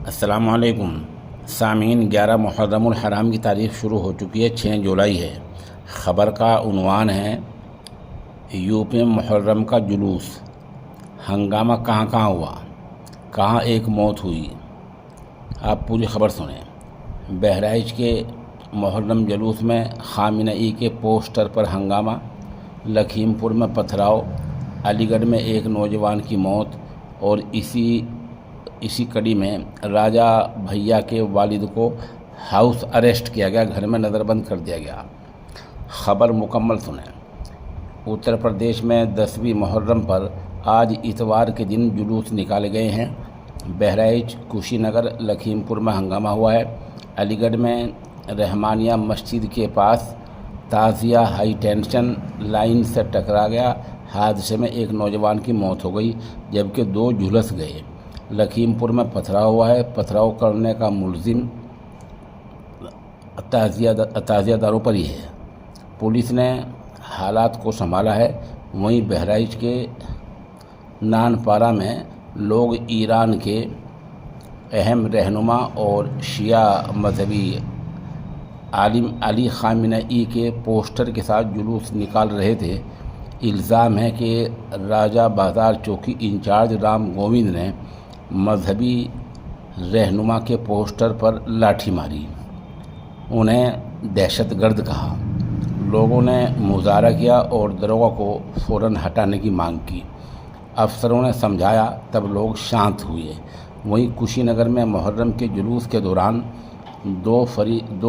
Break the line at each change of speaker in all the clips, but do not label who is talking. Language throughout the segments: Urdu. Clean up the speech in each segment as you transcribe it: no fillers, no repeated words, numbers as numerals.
السلام علیکم سامعین، 11 محرم الحرام کی تاریخ شروع ہو چکی ہے، 6 جولائی ہے۔ خبر کا عنوان ہے یوپی میں محرم کا جلوس، ہنگامہ کہاں کہاں ہوا، کہاں ایک موت ہوئی۔ آپ پوری خبر سنیں۔ بہرائچ کے محرم جلوس میں خامنہ ای کے پوسٹر پر ہنگامہ، لکھیم پور میں پتھراؤ، علی گڑھ میں ایک نوجوان کی موت، اور اسی کڑی میں راجہ بھیا کے والد کو ہاؤس اریسٹ کیا گیا، گھر میں نظر بند کر دیا گیا۔ خبر مکمل سنیں۔ اتر پردیش میں 10ویں محرم پر آج اتوار کے دن جلوس نکالے گئے ہیں۔ بہرائچ، کشی نگر، لکھیم پور میں ہنگامہ ہوا ہے۔ علی گڑھ میں رحمانیہ مسجد کے پاس تازیہ ہائی ٹینشن لائن سے ٹکرا گیا، حادثے میں ایک نوجوان کی موت ہو گئی جبکہ 2 جھلس گئے۔ لکھیم پور میں پتھراؤ ہوا ہے، پتھراؤ کرنے کا ملزم تعزیہ داروں پر ہی ہے۔ پولیس نے حالات کو سنبھالا ہے۔ وہیں بہرائچ کے نانپارہ میں لوگ ایران کے اہم رہنما اور شیعہ مذہبی عالم علی خامنہ ای کے پوسٹر کے ساتھ جلوس نکال رہے تھے۔ الزام ہے کہ راجہ بازار چوکی انچارج رام گووند نے مذہبی رہنما کے پوسٹر پر لاٹھی ماری، انہیں دہشت گرد کہا۔ لوگوں نے مظاہرہ کیا اور داروغہ کو فوراً ہٹانے کی مانگ کی۔ افسروں نے سمجھایا، تب لوگ شانت ہوئے۔ وہیں کشی نگر میں محرم کے جلوس کے دوران دو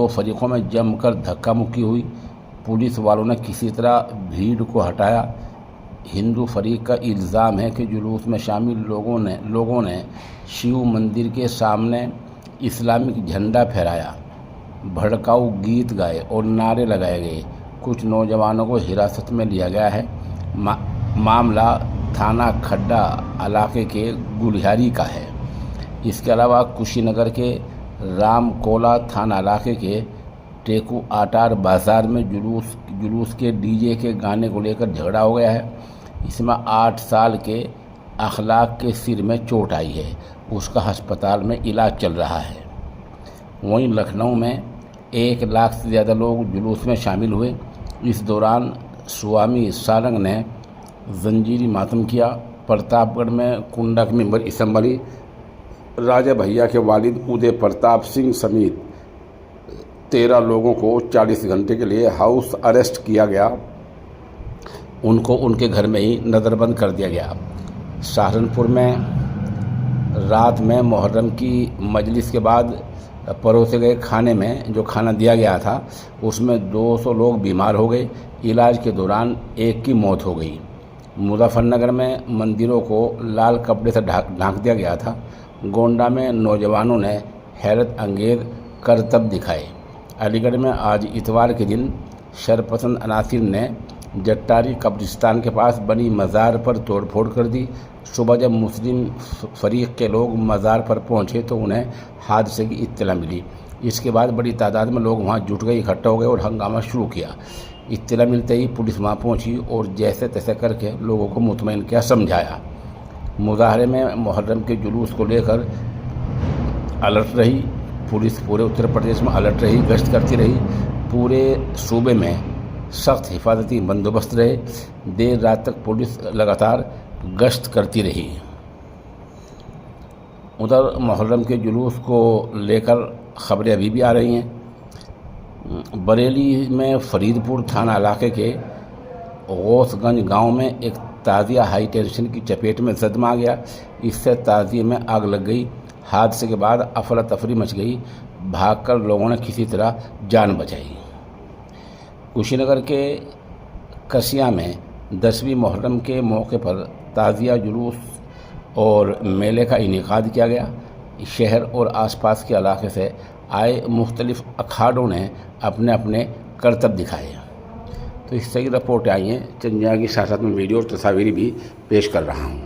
فریقوں میں جم کر دھکا مکی ہوئی۔ پولیس والوں نے کسی طرح بھیڑ کو ہٹایا۔ ہندو فریق کا الزام ہے کہ جلوس میں شامل لوگوں نے شیو مندر کے سامنے اسلامک جھنڈا پھہرایا، بھڑکاؤ گیت گائے اور نعرے لگائے گئے۔ کچھ نوجوانوں کو حراست میں لیا گیا ہے۔ معاملہ تھانہ کھڈا علاقے کے گلیہاری کا ہے۔ اس کے علاوہ کشی نگر کے رام کولا تھانہ علاقے کے ٹیکو آٹار بازار میں جلوس کے ڈی جے کے گانے کو لے کر جھگڑا ہو گیا ہے۔ اس میں 8 سال کے اخلاق کے سر میں چوٹ آئی ہے، اس کا ہسپتال میں علاج چل رہا ہے۔ وہیں لکھنؤ میں 1 لاکھ سے زیادہ لوگ جلوس میں شامل ہوئے۔ اس دوران سوامی سارنگ نے زنجیری ماتم کیا۔ پرتاپ گڑھ میں کنڈک ممبر اسمبلی راجہ بھیا کے والد ادے پرتاپ سنگھ سمیت 13 لوگوں کو 40 گھنٹے کے لیے ہاؤس اریسٹ کیا گیا، ان کو ان کے گھر میں ہی نظر بند کر دیا گیا۔ سہارنپور میں رات میں محرم کی مجلس کے بعد پروسے گئے کھانے میں جو کھانا دیا گیا تھا اس میں 200 لوگ بیمار ہو گئے۔ علاج کے دوران ایک کی موت ہو گئی۔ مظفر نگر میں مندروں کو لال کپڑے سے ڈھانک دیا گیا تھا۔ گونڈہ میں نوجوانوں نے حیرت انگیز کرتب دکھائے۔ علی گڑھ میں آج اتوار کے دن شرپسند عناصر نے جٹاری قبرستان کے پاس بنی مزار پر توڑ پھوڑ کر دی۔ صبح جب مسلم فریق کے لوگ مزار پر پہنچے تو انہیں حادثے کی اطلاع ملی۔ اس کے بعد بڑی تعداد میں لوگ وہاں جٹ گئے، اکٹھا ہو گئے اور ہنگامہ شروع کیا۔ اطلاع ملتے ہی پولیس وہاں پہنچی اور جیسے تیسے کر کے لوگوں کو مطمئن کیا، سمجھایا۔ مظاہرے میں محرم کے جلوس کو لے کر الرٹ رہی پولیس، پورے اتر پردیش میں الرٹ رہی، گشت کرتی رہی۔ پورے صوبے میں سخت حفاظتی بندوبست رہے۔ دیر رات تک پولیس لگاتار گشت کرتی رہی۔ ادھر محرم کے جلوس کو لے کر خبریں ابھی بھی آ رہی ہیں۔ بریلی میں فرید پور تھانہ علاقے کے غوث گنج گاؤں میں ایک تازیہ ہائی ٹینشن کی چپیٹ میں صدمہ آ گیا، اس سے تازیے میں آگ لگ گئی۔ حادثے کے بعد افراتفری مچ گئی، بھاگ کر لوگوں نے کسی طرح جان بچائی۔ کشی نگر کے کسیا میں 10ویں محرم کے موقع پر تعزیہ جلوس اور میلے کا انعقاد کیا گیا۔ شہر اور آس پاس کے علاقے سے آئے مختلف اکھاڑوں نے اپنے اپنے کرتب دکھائے۔ تو اس سے رپورٹیں آئی ہیں، چند جگہ کی ساتھ ساتھ میں ویڈیو اور تصاویر بھی پیش کر رہا ہوں۔